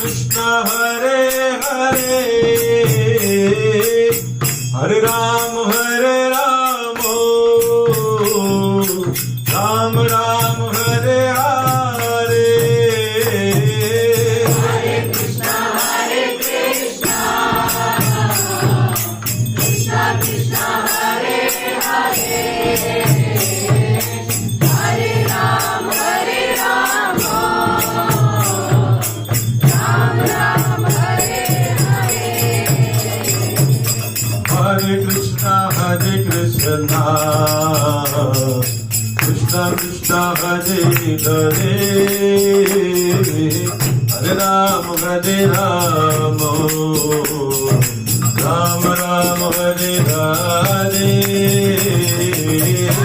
Krishna Hare Hare Hare Ram Ram Ram Hare Hare Hare Krishna Krishna Krishna Hare Hare Hare Ram Ram Ram Hare Hare Hare Krishna Krishna Krishna Hare Hare Hare Ram Ram Ram Hare Hare